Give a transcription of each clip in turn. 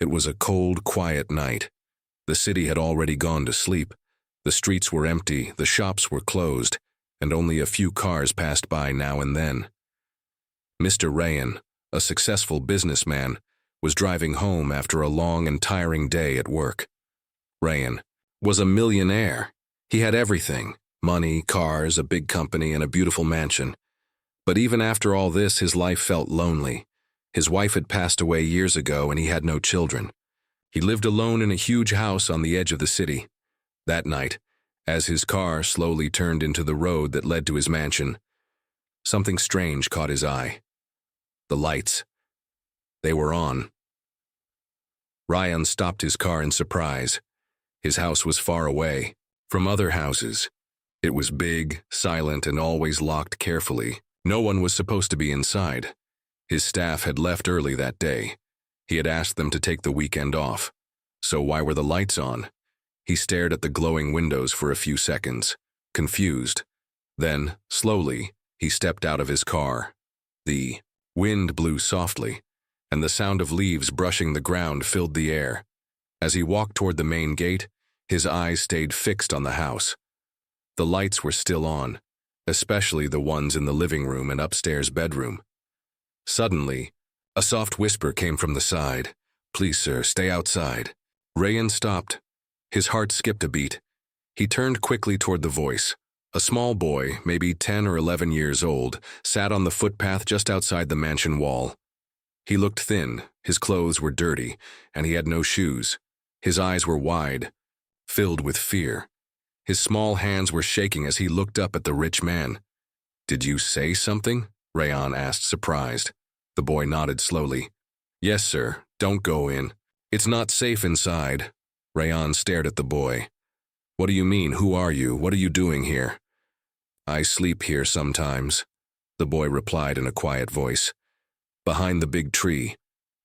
It was a cold, quiet night. The city had already gone to sleep. The streets were empty, the shops were closed, and only a few cars passed by now and then. Mr. Rayan, a successful businessman, was driving home after a long and tiring day at work. Rayan was a millionaire. He had everything: money, cars, a big company, and a beautiful mansion. But even after all this, his life felt lonely. His wife had passed away years ago, and he had no children. He lived alone in a huge house on the edge of the city. That night, as his car slowly turned into the road that led to his mansion, something strange caught his eye. The lights. They were on. Rayan stopped his car in surprise. His house was far away from other houses. It was big, silent, and always locked carefully. No one was supposed to be inside. His staff had left early that day. He had asked them to take the weekend off. So why were the lights on? He stared at the glowing windows for a few seconds, confused. Then, slowly, he stepped out of his car. The wind blew softly, and the sound of leaves brushing the ground filled the air. As he walked toward the main gate, his eyes stayed fixed on the house. The lights were still on, especially the ones in the living room and upstairs bedroom. Suddenly, a soft whisper came from the side. "Please, sir, stay outside." Rayan stopped. His heart skipped a beat. He turned quickly toward the voice. A small boy, maybe 10 or 11 years old, sat on the footpath just outside the mansion wall. He looked thin, his clothes were dirty, and he had no shoes. His eyes were wide, filled with fear. His small hands were shaking as he looked up at the rich man. "Did you say something?" Rayan asked, surprised. The boy nodded slowly. "Yes, sir. Don't go in. It's not safe inside." Rayan stared at the boy. "What do you mean? Who are you? What are you doing here?" "I sleep here sometimes," the boy replied in a quiet voice. "Behind the big tree.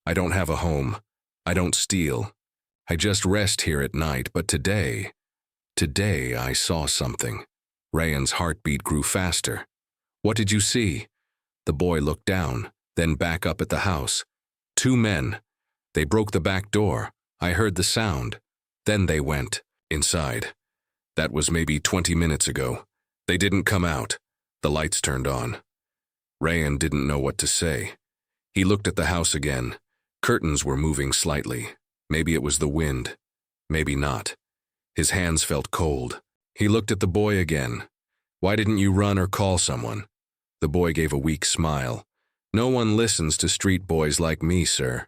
I don't have a home. I don't steal. I just rest here at night, but today I saw something." Rayan's heartbeat grew faster. "What did you see?" The boy looked down, then back up at the house. "Two men. They broke the back door. I heard the sound. Then they went inside. That was maybe 20 minutes ago. They didn't come out. The lights turned on." Rayan didn't know what to say. He looked at the house again. Curtains were moving slightly. Maybe it was the wind. Maybe not. His hands felt cold. He looked at the boy again. "Why didn't you run or call someone?" The boy gave a weak smile. "No one listens to street boys like me, sir.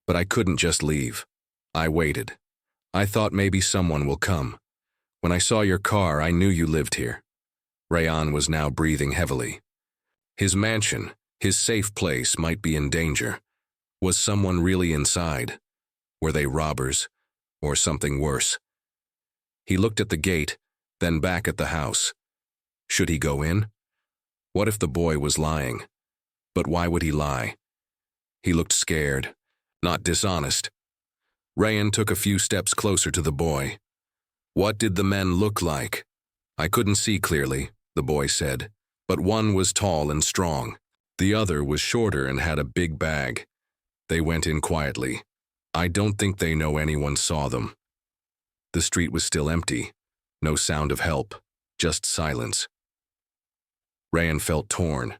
But I couldn't just leave. I waited. I thought maybe someone will come. When I saw your car, I knew you lived here." Rayan was now breathing heavily. His mansion, his safe place, might be in danger. Was someone really inside? Were they robbers? Or something worse? He looked at the gate, then back at the house. Should he go in? What if the boy was lying? But why would he lie? He looked scared, not dishonest. Rayan took a few steps closer to the boy. "What did the men look like?" "I couldn't see clearly," the boy said, "but one was tall and strong. The other was shorter and had a big bag. They went in quietly. I don't think they know anyone saw them." The street was still empty. No sound of help, just silence. Rayan felt torn.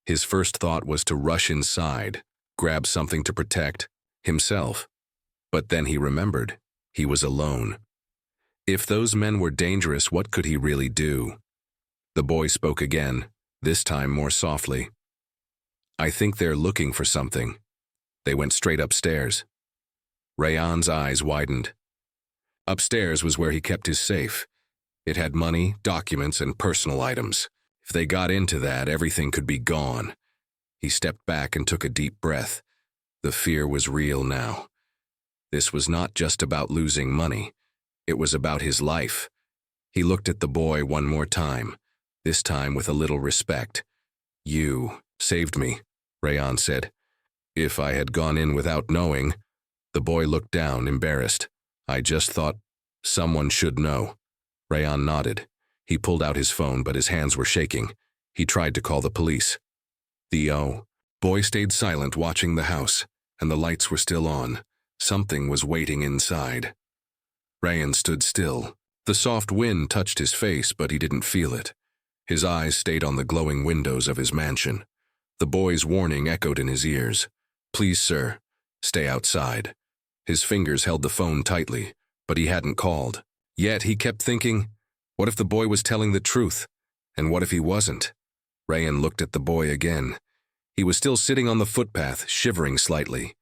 His first thought was to rush inside, grab something to protect himself. But then he remembered. He was alone. If those men were dangerous, what could he really do? The boy spoke again, this time more softly. "I think they're looking for something." They went straight upstairs. Rayan's eyes widened. Upstairs was where he kept his safe. It had money, documents, and personal items. If they got into that, everything could be gone. He stepped back and took a deep breath. The fear was real now. This was not just about losing money. It was about his life. He looked at the boy one more time, this time with a little respect. "You saved me," Rayan said. "If I had gone in without knowing..." The boy looked down, embarrassed. "I just thought someone should know." Rayan nodded. He pulled out his phone, but his hands were shaking. He tried to call the police. The boy stayed silent, watching the house, and the lights were still on. Something was waiting inside. Ryan stood still. The soft wind touched his face, but he didn't feel it. His eyes stayed on the glowing windows of his mansion. The boy's warning echoed in his ears. "Please, sir, stay outside." His fingers held the phone tightly, but he hadn't called. Yet he kept thinking, what if the boy was telling the truth? And what if he wasn't? Ryan looked at the boy again. He was still sitting on the footpath, shivering slightly.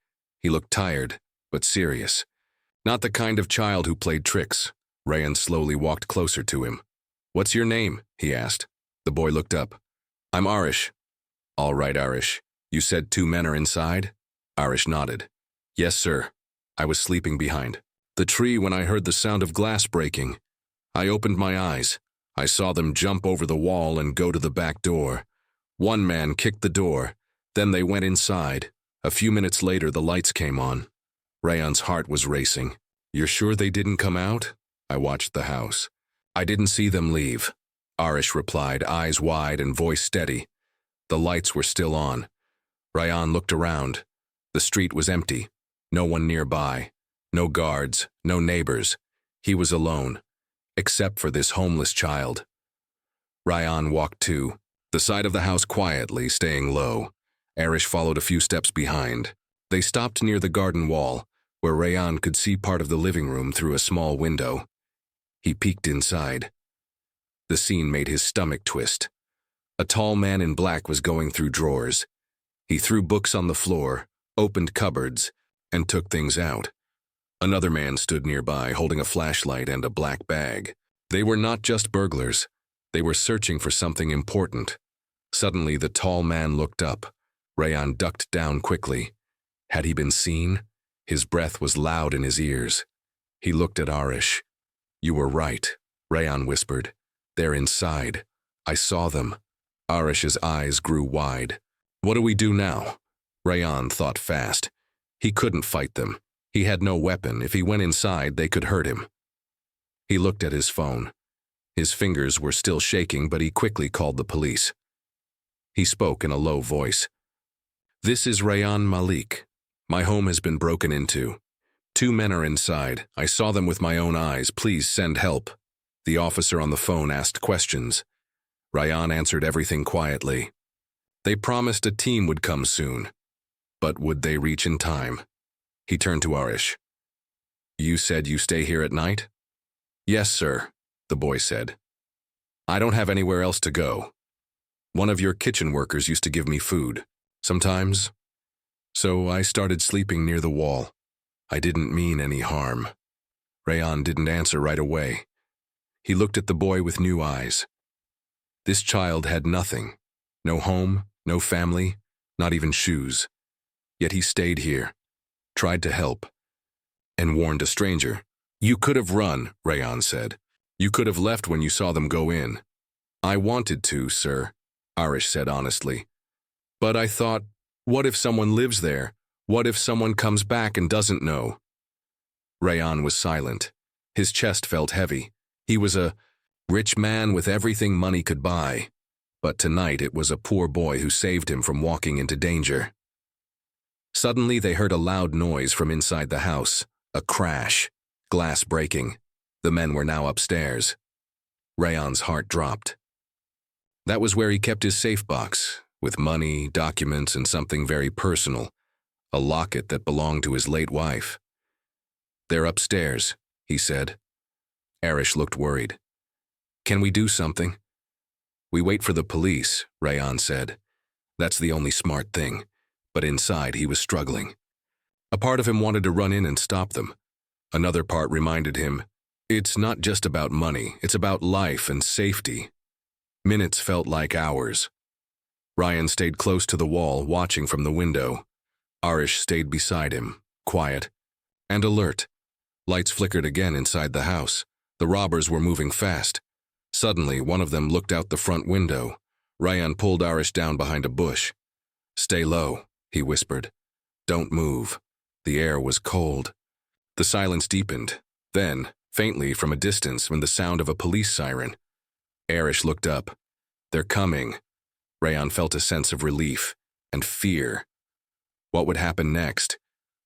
He looked tired, but serious. Not the kind of child who played tricks. Ryan slowly walked closer to him. "What's your name?" he asked. The boy looked up. "I'm Arish." "All right, Arish. You said 2 men are inside?" Arish nodded. "Yes, sir. I was sleeping behind the tree when I heard the sound of glass breaking. I opened my eyes. I saw them jump over the wall and go to the back door. One man kicked the door. Then they went inside. A few minutes later, the lights came on." Rayon's heart was racing. "You're sure they didn't come out?" "I watched the house. I didn't see them leave," Arish replied, eyes wide and voice steady. The lights were still on. Rayan looked around. The street was empty. No one nearby. No guards, no neighbors. He was alone, except for this homeless child. Rayan walked too, the side of the house quietly, staying low. Arish followed a few steps behind. They stopped near the garden wall, where Rayan could see part of the living room through a small window. He peeked inside. The scene made his stomach twist. A tall man in black was going through drawers. He threw books on the floor, opened cupboards, and took things out. Another man stood nearby, holding a flashlight and a black bag. They were not just burglars. They were searching for something important. Suddenly, the tall man looked up. Rayan ducked down quickly. Had he been seen? His breath was loud in his ears. He looked at Arish. "You were right," Rayan whispered. "They're inside. I saw them." Arish's eyes grew wide. "What do we do now?" Rayan thought fast. He couldn't fight them. He had no weapon. If he went inside, they could hurt him. He looked at his phone. His fingers were still shaking, but he quickly called the police. He spoke in a low voice. "This is Rayan Malik. My home has been broken into. 2 men are inside. I saw them with my own eyes. Please send help." The officer on the phone asked questions. Rayan answered everything quietly. They promised a team would come soon. But would they reach in time? He turned to Arish. "You said you stay here at night?" "Yes, sir," the boy said. "I don't have anywhere else to go. One of your kitchen workers used to give me food, sometimes. So I started sleeping near the wall. I didn't mean any harm." Rayan didn't answer right away. He looked at the boy with new eyes. This child had nothing. No home, no family, not even shoes. Yet he stayed here, tried to help, and warned a stranger. "You could have run," Rayan said. "You could have left when you saw them go in." "I wanted to, sir," Arish said honestly. "But I thought, what if someone lives there? What if someone comes back and doesn't know?" Rayan was silent. His chest felt heavy. He was a rich man with everything money could buy. But tonight it was a poor boy who saved him from walking into danger. Suddenly they heard a loud noise from inside the house. A crash. Glass breaking. The men were now upstairs. Rayan's heart dropped. That was where he kept his safe box, with money, documents, and something very personal. A locket that belonged to his late wife. "They're upstairs," he said. Arish looked worried. "Can we do something?" "We wait for the police," Rayan said. "That's the only smart thing." But inside he was struggling. A part of him wanted to run in and stop them. Another part reminded him, it's not just about money, it's about life and safety. Minutes felt like hours. Ryan stayed close to the wall, watching from the window. Arish stayed beside him, quiet and alert. Lights flickered again inside the house. The robbers were moving fast. Suddenly, one of them looked out the front window. Ryan pulled Arish down behind a bush. "Stay low," he whispered. "Don't move." The air was cold. The silence deepened. Then, faintly from a distance, when the sound of a police siren. Arish looked up. "They're coming." Rayan felt a sense of relief and fear. What would happen next?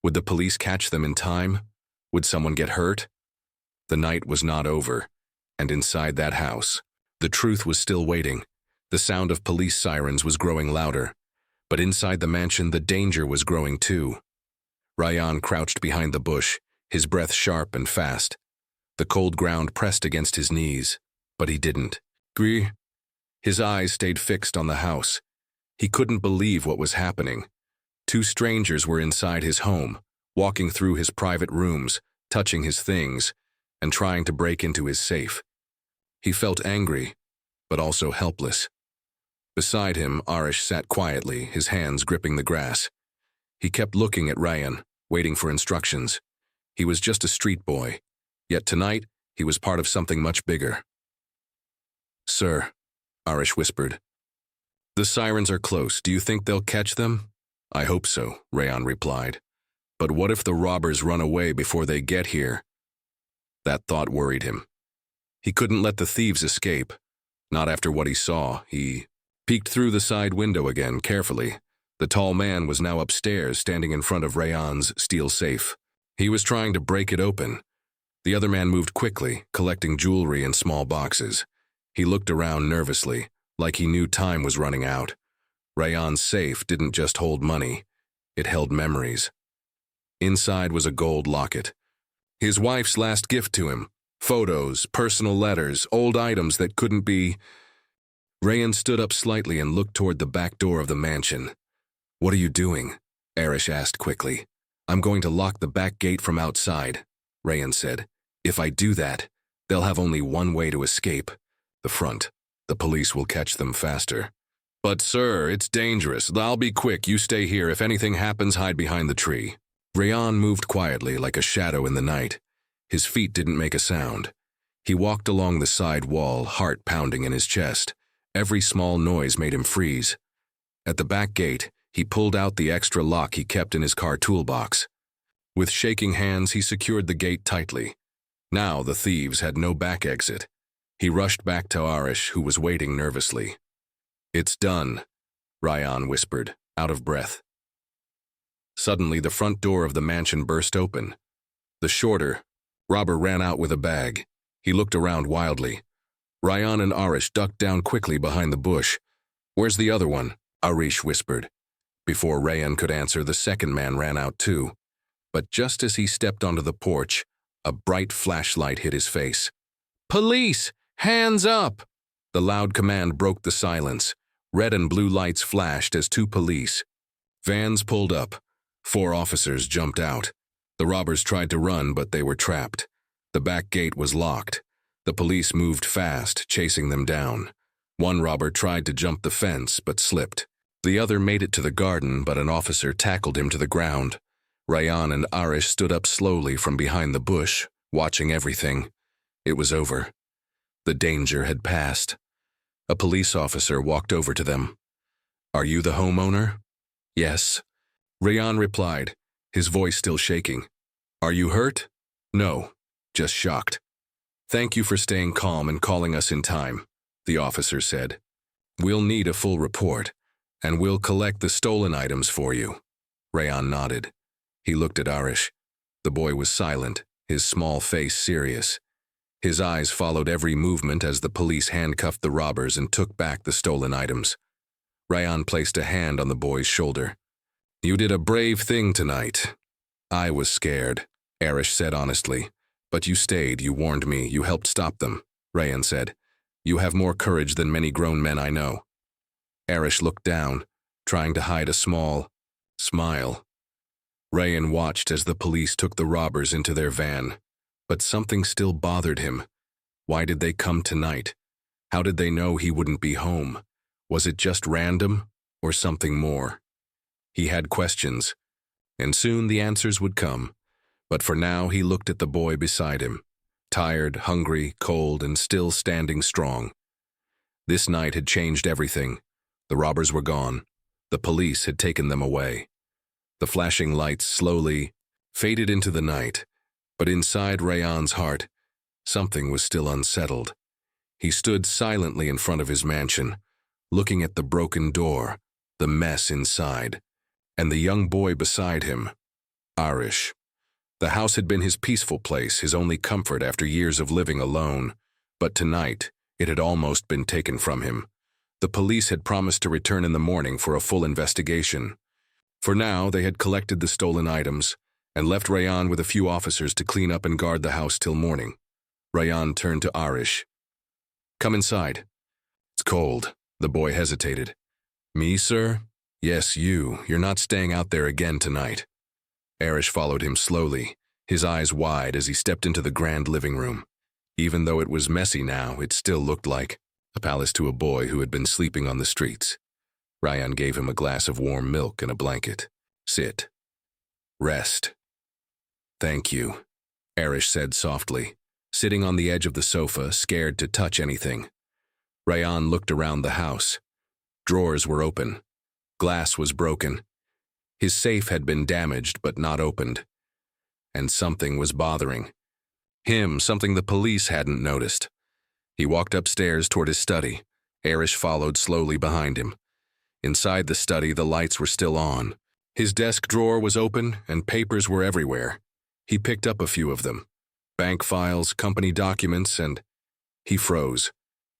Would the police catch them in time? Would someone get hurt? The night was not over, and inside that house, the truth was still waiting. The sound of police sirens was growing louder, but inside the mansion the danger was growing too. Ryan crouched behind the bush, his breath sharp and fast. The cold ground pressed against his knees, but he didn't. Gree. His eyes stayed fixed on the house. He couldn't believe what was happening. Two strangers were inside his home, walking through his private rooms, touching his things, and trying to break into his safe. He felt angry, but also helpless. Beside him, Arish sat quietly, his hands gripping the grass. He kept looking at Ryan, waiting for instructions. He was just a street boy, yet tonight he was part of something much bigger. "Sir," Arish whispered. "The sirens are close. Do you think they'll catch them?" "I hope so," Ryan replied. "But what if the robbers run away before they get here?" That thought worried him. He couldn't let the thieves escape. Not after what he saw. He peeked through the side window again, carefully. The tall man was now upstairs, standing in front of Rayon's steel safe. He was trying to break it open. The other man moved quickly, collecting jewelry in small boxes. He looked around nervously, like he knew time was running out. Rayon's safe didn't just hold money. It held memories. Inside was a gold locket. His wife's last gift to him. Photos, personal letters, old items that couldn't be... Rayan stood up slightly and looked toward the back door of the mansion. "What are you doing?" Arish asked quickly. "I'm going to lock the back gate from outside," Rayan said. "If I do that, they'll have only one way to escape. The front. The police will catch them faster." "But sir, it's dangerous. I'll be quick. You stay here. If anything happens, hide behind the tree." Rayan moved quietly like a shadow in the night. His feet didn't make a sound. He walked along the side wall, heart pounding in his chest. Every small noise made him freeze. At the back gate, he pulled out the extra lock he kept in his car toolbox. With shaking hands, he secured the gate tightly. Now the thieves had no back exit. He rushed back to Arish, who was waiting nervously. "It's done," Ryan whispered, out of breath. Suddenly, the front door of the mansion burst open. The shorter robber ran out with a bag. He looked around wildly. Ryan and Arish ducked down quickly behind the bush. "Where's the other one?" Arish whispered. Before Rayan could answer, the second man ran out too. But just as he stepped onto the porch, a bright flashlight hit his face. "Police! Hands up!" The loud command broke the silence. Red and blue lights flashed as two police vans pulled up. 4 officers jumped out. The robbers tried to run, but they were trapped. The back gate was locked. The police moved fast, chasing them down. One robber tried to jump the fence, but slipped. The other made it to the garden, but an officer tackled him to the ground. Rayan and Arish stood up slowly from behind the bush, watching everything. It was over. The danger had passed. A police officer walked over to them. "Are you the homeowner?" "Yes." Rayan replied, his voice still shaking. "Are you hurt?" "No, just shocked." "Thank you for staying calm and calling us in time," the officer said. "We'll need a full report, and we'll collect the stolen items for you." Rayan nodded. He looked at Arish. The boy was silent, his small face serious. His eyes followed every movement as the police handcuffed the robbers and took back the stolen items. Rayan placed a hand on the boy's shoulder. "You did a brave thing tonight." "I was scared," Arish said honestly. "But you stayed, you warned me, you helped stop them," Rayan said. "You have more courage than many grown men I know." Arish looked down, trying to hide a small smile. Rayan watched as the police took the robbers into their van. But something still bothered him. Why did they come tonight? How did they know he wouldn't be home? Was it just random, or something more? He had questions, and soon the answers would come. But for now he looked at the boy beside him, tired, hungry, cold, and still standing strong. This night had changed everything. The robbers were gone. The police had taken them away. The flashing lights slowly faded into the night, but inside Rayan's heart, something was still unsettled. He stood silently in front of his mansion, looking at the broken door, the mess inside, and the young boy beside him. Irish. The house had been his peaceful place, his only comfort after years of living alone. But tonight, it had almost been taken from him. The police had promised to return in the morning for a full investigation. For now, they had collected the stolen items and left Rayan with a few officers to clean up and guard the house till morning. Rayan turned to Irish. "Come inside." "It's cold." The boy hesitated. "Me, sir?" "Yes, you. You're not staying out there again tonight." Irish followed him slowly, his eyes wide as he stepped into the grand living room. Even though it was messy now, it still looked like a palace to a boy who had been sleeping on the streets. Rayan gave him a glass of warm milk and a blanket. "Sit. Rest." "Thank you," Irish said softly, sitting on the edge of the sofa, scared to touch anything. Rayan looked around the house. Drawers were open. Glass was broken. His safe had been damaged but not opened. And something was bothering him, something the police hadn't noticed. He walked upstairs toward his study. Irish followed slowly behind him. Inside the study, the lights were still on. His desk drawer was open and papers were everywhere. He picked up a few of them. Bank files, company documents, and he froze.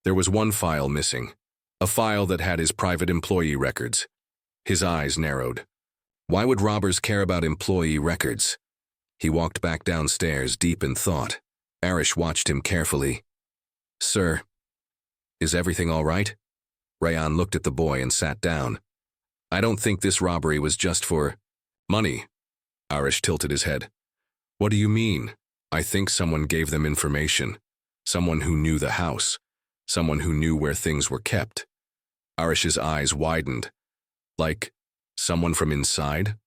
There was one file missing, a file that had his private employee records. His eyes narrowed. Why would robbers care about employee records? He walked back downstairs, deep in thought. Irish watched him carefully. "Sir, is everything all right?" Rayan looked at the boy and sat down. "I don't think this robbery was just for money." Irish tilted his head. "What do you mean?" "I think someone gave them information. Someone who knew the house. Someone who knew where things were kept." Irish's eyes widened. "Like someone from inside?"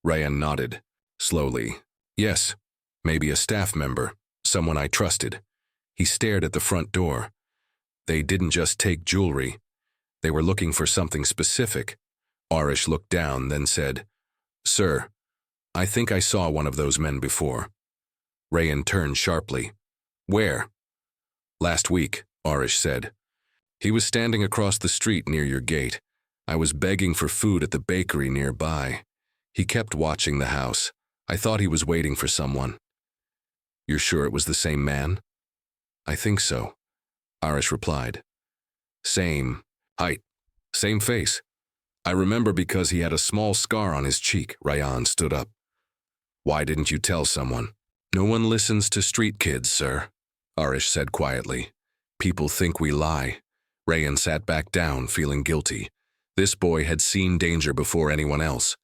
Rayan nodded, slowly. "Yes, maybe a staff member, someone I trusted." He stared at the front door. "They didn't just take jewelry. They were looking for something specific." Irish looked down, then said, "Sir, I think I saw one of those men before." Rayan turned sharply. "Where?" "Last week," Irish said. "He was standing across the street near your gate. I was begging for food at the bakery nearby. He kept watching the house. I thought he was waiting for someone." "You're sure it was the same man?" "I think so," Irish replied. "Same height, same face. I remember because he had a small scar on his cheek." Rayan stood up. "Why didn't you tell someone?" "No one listens to street kids, sir," Irish said quietly. "People think we lie." Rayan sat back down, feeling guilty. This boy had seen danger before anyone else,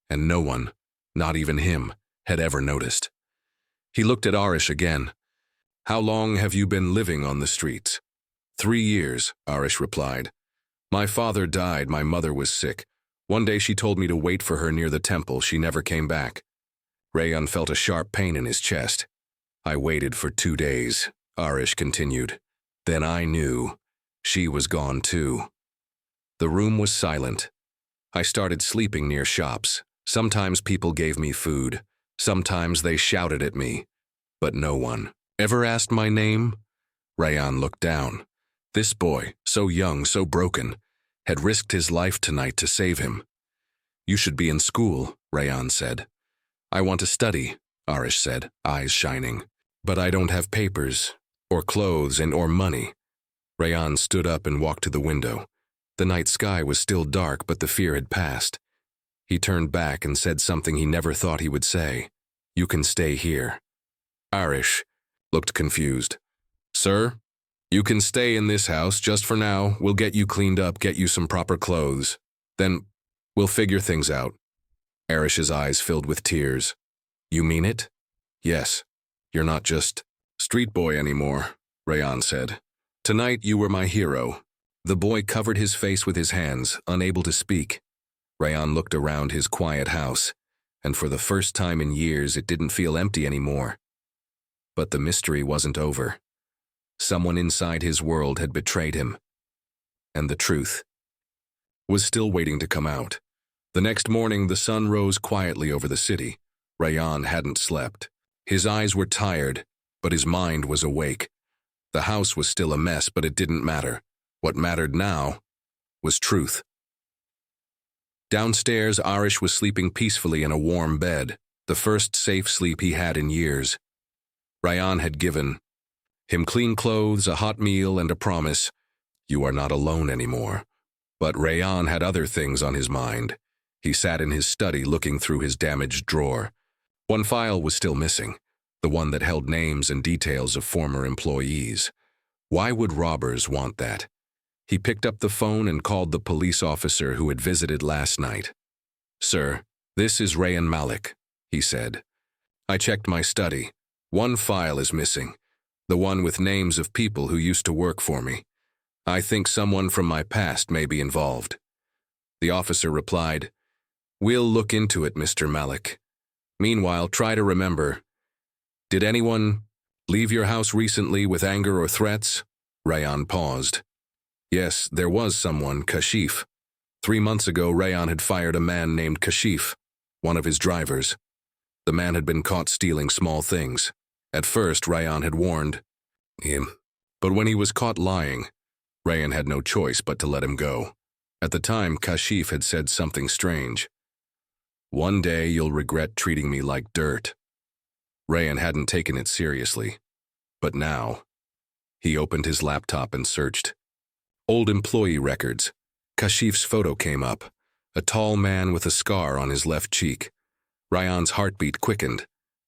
and no one, not even him, had ever noticed. He looked at Irish again. "How long have you been living on the streets?" 3 years, Irish replied. "My father died, my mother was sick. One day she told me to wait for her near the temple. She never came back." Rayan felt a sharp pain in his chest. "I waited for 2 days, Irish continued. "Then I knew. She was gone too." The room was silent. I started sleeping near shops. Sometimes people gave me food. Sometimes they shouted at me. But no one ever asked my name. Rayan looked down. This boy, so young, so broken, had risked his life tonight to save him. "You should be in school," Rayan said. "I want to study," Irish said, eyes shining. "But I don't have papers, or clothes, or money." Rayan stood up and walked to the window. The night sky was still dark, but the fear had passed. He turned back and said something he never thought he would say. "You can stay here." Irish looked confused. "Sir, you can stay in this house just for now. We'll get you cleaned up, get you some proper clothes. Then we'll figure things out." Irish's eyes filled with tears. "You mean it?" "Yes. You're not just street boy anymore," Rayan said. "Tonight you were my hero." The boy covered his face with his hands, unable to speak. Rayan looked around his quiet house, and for the first time in years it didn't feel empty anymore. But the mystery wasn't over. Someone inside his world had betrayed him. And the truth was still waiting to come out. The next morning the sun rose quietly over the city. Rayan hadn't slept. His eyes were tired, but his mind was awake. The house was still a mess, but it didn't matter. What mattered now was truth. Downstairs, Irish was sleeping peacefully in a warm bed. the first safe sleep he had in years. Rayan had given him clean clothes, a hot meal, and a promise, "You are not alone anymore." But Rayan had other things on his mind. He sat in his study looking through his damaged drawer. One file was still missing, the one that held names and details of former employees. Why would robbers want that? He picked up the phone and called the police officer who had visited last night. "Sir, this is Rayan Malik," he said. "I checked my study. One file is missing, the one with names of people who used to work for me. I think someone from my past may be involved." The officer replied, "We'll look into it, Mr. Malik. Meanwhile, try to remember, did anyone leave your house recently with anger or threats?" Rayan paused. "Yes, there was someone, Kashif. 3 months ago, Rayan had fired a man named Kashif, one of his drivers. The man had been caught stealing small things. At first, Rayan had warned him, but when he was caught lying, Rayan had no choice but to let him go. At the time, Kashif had said something strange. 'One day you'll regret treating me like dirt.' Rayan hadn't taken it seriously. But now, he opened his laptop and searched. Old employee records. Kashif's photo came up, a tall man with a scar on his left cheek. Rayan's heartbeat quickened.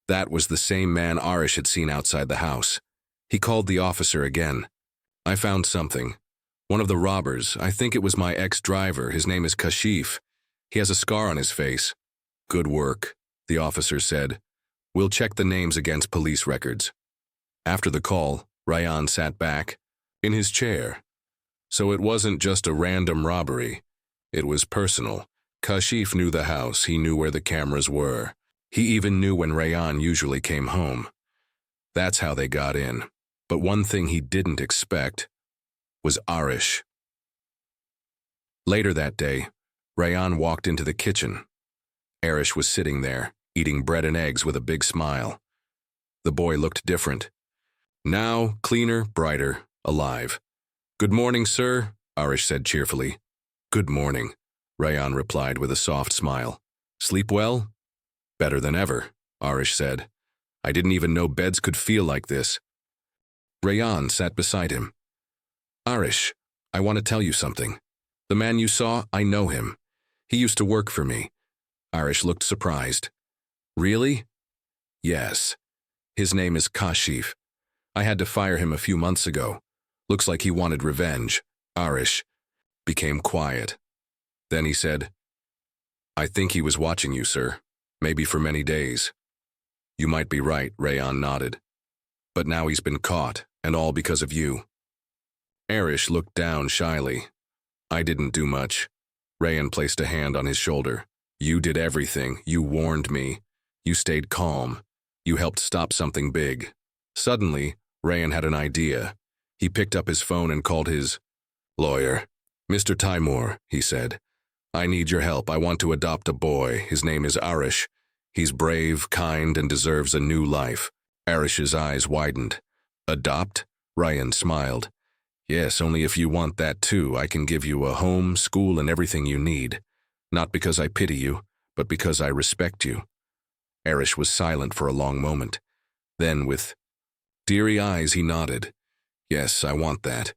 That was the same man Arish had seen outside the house. He called the officer again. "I found something. One of the robbers, I think it was my ex-driver, his name is Kashif. He has a scar on his face." "Good work," the officer said. "We'll check the names against police records." After the call, Rayan sat back in his chair. So it wasn't just a random robbery. It was personal. Kashif knew the house, he knew where the cameras were. He even knew when Rayan usually came home. That's how they got in. But one thing he didn't expect was Arish. Later that day, Rayan walked into the kitchen. Arish was sitting there, eating bread and eggs with a big smile. The boy looked different. Now, cleaner, brighter, alive. "Good morning, sir," Arish said cheerfully. "Good morning," Rayan replied with a soft smile. "Sleep well?" "Better than ever," Arish said. "I didn't even know beds could feel like this." Rayan sat beside him. "Arish, I want to tell you something. The man you saw, I know him. He used to work for me." Arish looked surprised. "Really?" "Yes. His name is Kashif. I had to fire him a few months ago. Looks like he wanted revenge." Arish became quiet. Then he said, "I think he was watching you, sir. Maybe for many days." "You might be right," Rayan nodded. "But now he's been caught, and all because of you." Arish looked down shyly. "I didn't do much." Rayan placed a hand on his shoulder. "You did everything. You warned me. You stayed calm. You helped stop something big." Suddenly, Rayan had an idea. He picked up his phone and called his lawyer. "Mr. Timur," he said, "I need your help. I want to adopt a boy. His name is Arish. He's brave, kind, and deserves a new life." Arish's eyes widened. "Adopt?" Rayan smiled. "Yes, only if you want that too. I can give you a home, school, and everything you need. Not because I pity you, but because I respect you." Arish was silent for a long moment. Then, with teary eyes, he nodded. "Yes, I want that."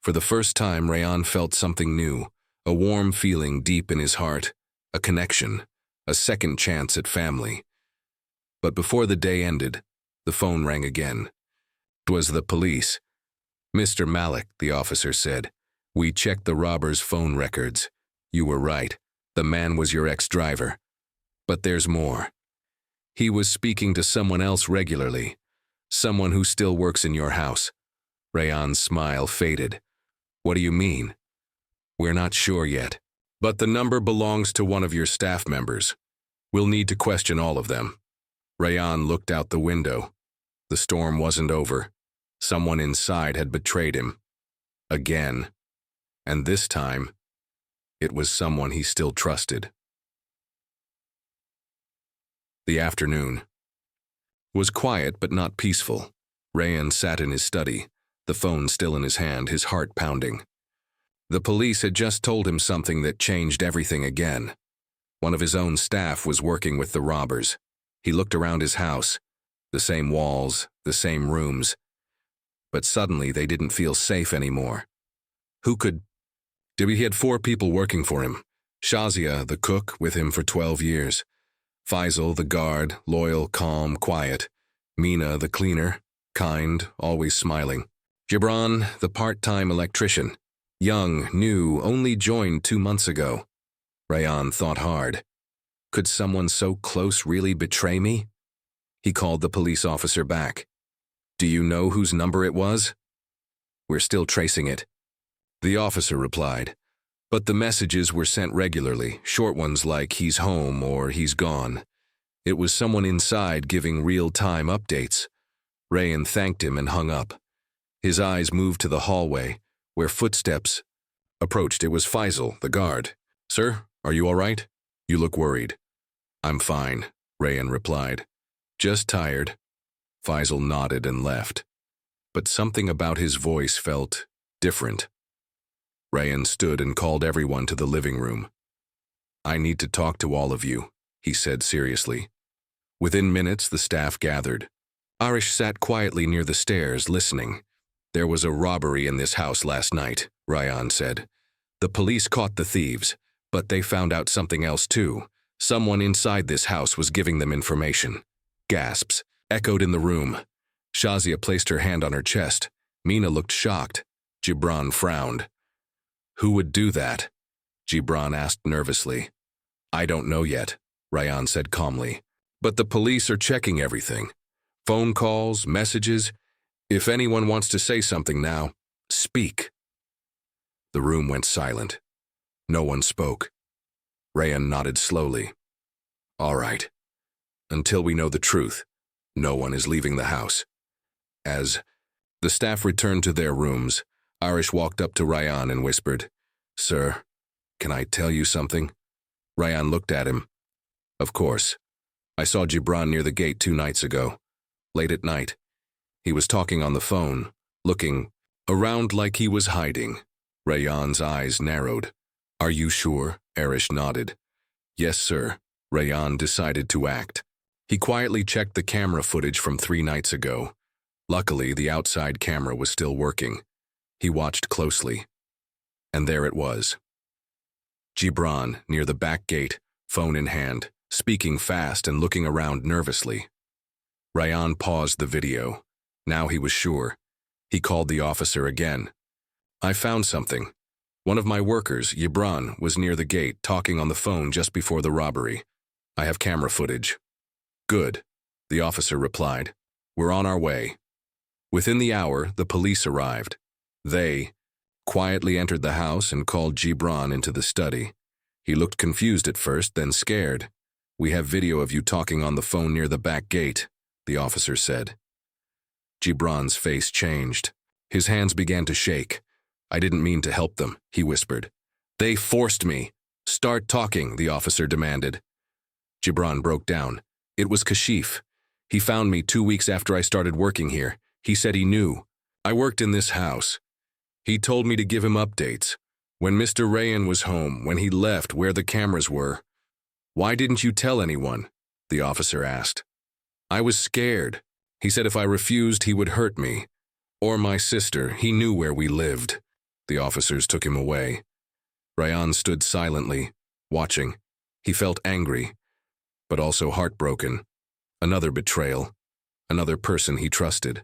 For the first time, Rayan felt something new, a warm feeling deep in his heart, a connection, a second chance at family. But before the day ended, the phone rang again. It was the police. "Mr. Malik," the officer said, "we checked the robber's phone records. You were right. The man was your ex-driver. But there's more. He was speaking to someone else regularly, someone who still works in your house." Rayan's smile faded. "What do you mean?" "We're not sure yet, but the number belongs to one of your staff members. We'll need to question all of them." Rayan looked out the window. The storm wasn't over. Someone inside had betrayed him. Again. And this time, it was someone he still trusted. The afternoon was quiet but not peaceful. Rayan sat in his study, the phone still in his hand, his heart pounding. The police had just told him something that changed everything again. One of his own staff was working with the robbers. He looked around his house. The same walls, the same rooms. But suddenly they didn't feel safe anymore. Who could... He had 4 people working for him. Shazia, the cook, with him for 12 years. Faisal, the guard, loyal, calm, quiet. Mina, the cleaner, kind, always smiling. Gibran, the part-time electrician. Young, new, only joined 2 months ago. Rayan thought hard. Could someone so close really betray me? He called the police officer back. Do you know whose number it was? We're still tracing it. The officer replied. But the messages were sent regularly, short ones like he's home or he's gone. It was someone inside giving real-time updates. Rayan thanked him and hung up. His eyes moved to the hallway, where footsteps approached. It was Faisal, the guard. Sir, are you all right? You look worried. I'm fine, Rayan replied. Just tired. Faisal nodded and left. But something about his voice felt different. Rayan stood and called everyone to the living room. I need to talk to all of you, he said seriously. Within minutes, the staff gathered. Arish sat quietly near the stairs, listening. There was a robbery in this house last night, Rayan said. The police caught the thieves, but they found out something else too. Someone inside this house was giving them information. Gasps echoed in the room. Shazia placed her hand on her chest. Mina looked shocked. Gibran frowned. Who would do that? Gibran asked nervously. I don't know yet, Rayan said calmly. But the police are checking everything. Phone calls, messages. If anyone wants to say something now, speak. The room went silent. No one spoke. Rayan nodded slowly. All right. Until we know the truth, no one is leaving the house. As the staff returned to their rooms, Arish walked up to Rayan and whispered, Sir, can I tell you something? Rayan looked at him. Of course. I saw Gibran near the gate 2 nights ago. Late at night. He was talking on the phone, looking around like he was hiding. Rayan's eyes narrowed. Are you sure? Arish nodded. Yes, sir. Rayan decided to act. He quietly checked the camera footage from 3 nights ago. Luckily, the outside camera was still working. He watched closely. And there it was. Gibran, near the back gate, phone in hand, speaking fast and looking around nervously. Rayan paused the video. Now he was sure. He called the officer again. I found something. One of my workers, Gibran, was near the gate talking on the phone just before the robbery. I have camera footage. Good, the officer replied. We're on our way. Within the hour, the police arrived. They quietly entered the house and called Gibran into the study. He looked confused at first, then scared. We have video of you talking on the phone near the back gate, the officer said. Gibran's face changed. His hands began to shake. I didn't mean to help them, he whispered. They forced me. Start talking, the officer demanded. Gibran broke down. It was Kashif. He found me 2 weeks after I started working here. He said he knew. I worked in this house. He told me to give him updates. When Mr. Rayan was home, when he left, where the cameras were. Why didn't you tell anyone? The officer asked. I was scared. He said if I refused, he would hurt me. Or my sister. He knew where we lived. The officers took him away. Rayan stood silently, watching. He felt angry, but also heartbroken. Another betrayal. Another person he trusted.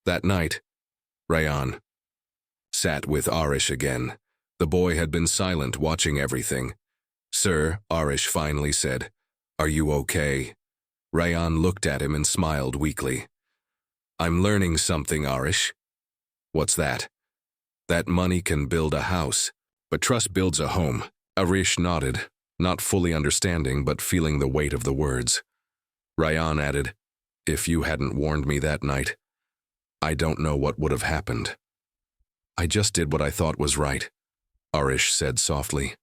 That night, Rayan sat with Arish again. The boy had been silent, watching everything. Sir, Arish finally said, are you okay? Rayan looked at him and smiled weakly. I'm learning something, Arish. What's that? That money can build a house, but trust builds a home. Arish nodded, not fully understanding but feeling the weight of the words. Rayan added, if you hadn't warned me that night, I don't know what would have happened. I just did what I thought was right, Arish said softly.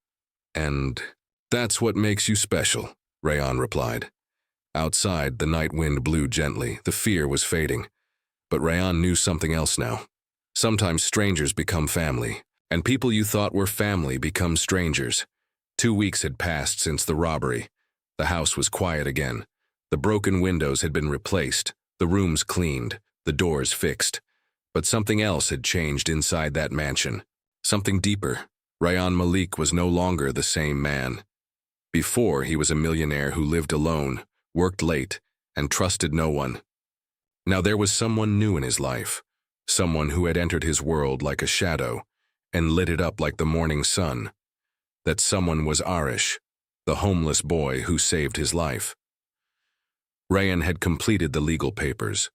And that's what makes you special, Rayan replied. Outside, the night wind blew gently. The fear was fading. But Rayan knew something else now. Sometimes strangers become family, and people you thought were family become strangers. 2 weeks had passed since the robbery. The house was quiet again. The broken windows had been replaced, the rooms cleaned, the doors fixed. But something else had changed inside that mansion. Something deeper. Rayan Malik was no longer the same man. Before, he was a millionaire who lived alone, worked late, and trusted no one. Now there was someone new in his life, someone who had entered his world like a shadow and lit it up like the morning sun. That someone was Arish, the homeless boy who saved his life. Rayan had completed the legal papers.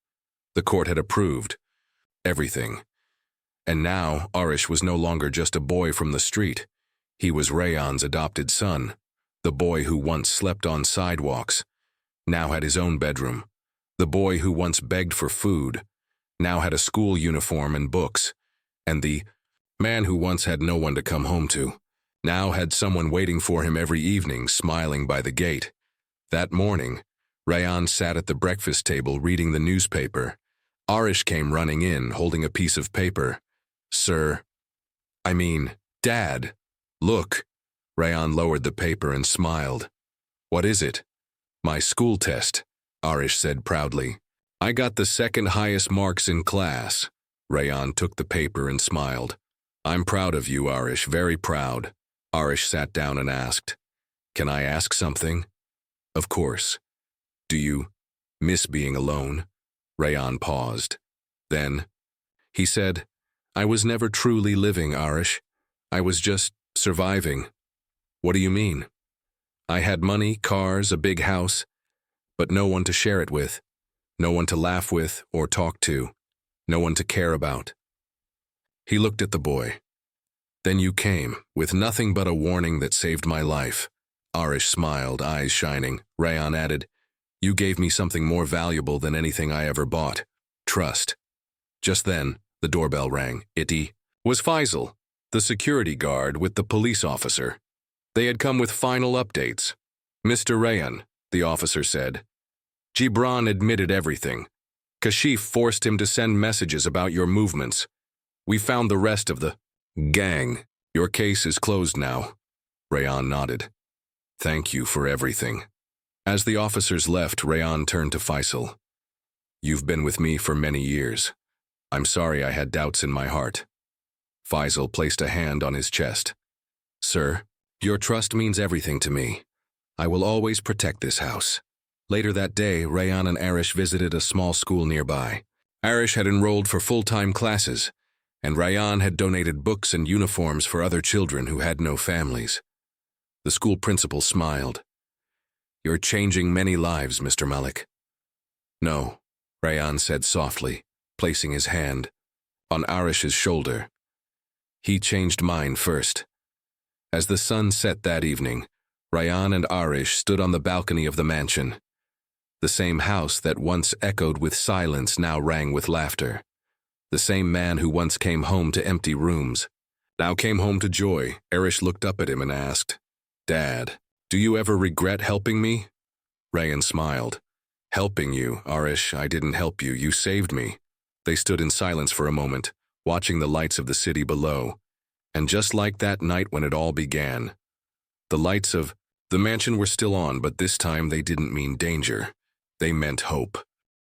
The court had approved everything. And now Arish was no longer just a boy from the street. He was Rayan's adopted son. The boy who once slept on sidewalks now had his own bedroom. The boy who once begged for food now had a school uniform and books. And the man who once had no one to come home to now had someone waiting for him every evening, smiling by the gate. That morning, Rayan sat at the breakfast table reading the newspaper. Arish came running in, holding a piece of paper. Dad, look. Rayan lowered the paper and smiled. What is it? My school test, Arish said proudly. I got the second highest marks in class. Rayan took the paper and smiled. I'm proud of you, Arish, very proud. Arish sat down and asked, Can I ask something? Of course. Do you miss being alone? Rayan paused. Then, he said, I was never truly living, Arish. I was just surviving. What do you mean? I had money, cars, a big house, but no one to share it with, no one to laugh with or talk to, no one to care about. He looked at the boy. Then you came, with nothing but a warning that saved my life. Arish smiled, eyes shining. Rayan added, You gave me something more valuable than anything I ever bought. Trust. Just then, the doorbell rang. It was Faisal, the security guard with the police officer. They had come with final updates. Mr. Rayan, the officer said. Gibran admitted everything. Kashif forced him to send messages about your movements. We found the rest of the gang. Your case is closed now. Rayan nodded. Thank you for everything. As the officers left, Rayan turned to Faisal. You've been with me for many years. I'm sorry I had doubts in my heart. Faisal placed a hand on his chest. Sir, your trust means everything to me. I will always protect this house. Later that day, Rayan and Arish visited a small school nearby. Arish had enrolled for full-time classes, and Rayan had donated books and uniforms for other children who had no families. The school principal smiled. You're changing many lives, Mr. Malik. No, Rayan said softly, placing his hand on Arish's shoulder. He changed mine first. As the sun set that evening, Rayan and Arish stood on the balcony of the mansion. The same house that once echoed with silence now rang with laughter. The same man who once came home to empty rooms now came home to joy. Arish looked up at him and asked, Dad, do you ever regret helping me? Rayan smiled. Helping you, Arish, I didn't help you, you saved me. They stood in silence for a moment, watching the lights of the city below. And just like that night when it all began, the lights of the mansion were still on, but this time they didn't mean danger. They meant hope.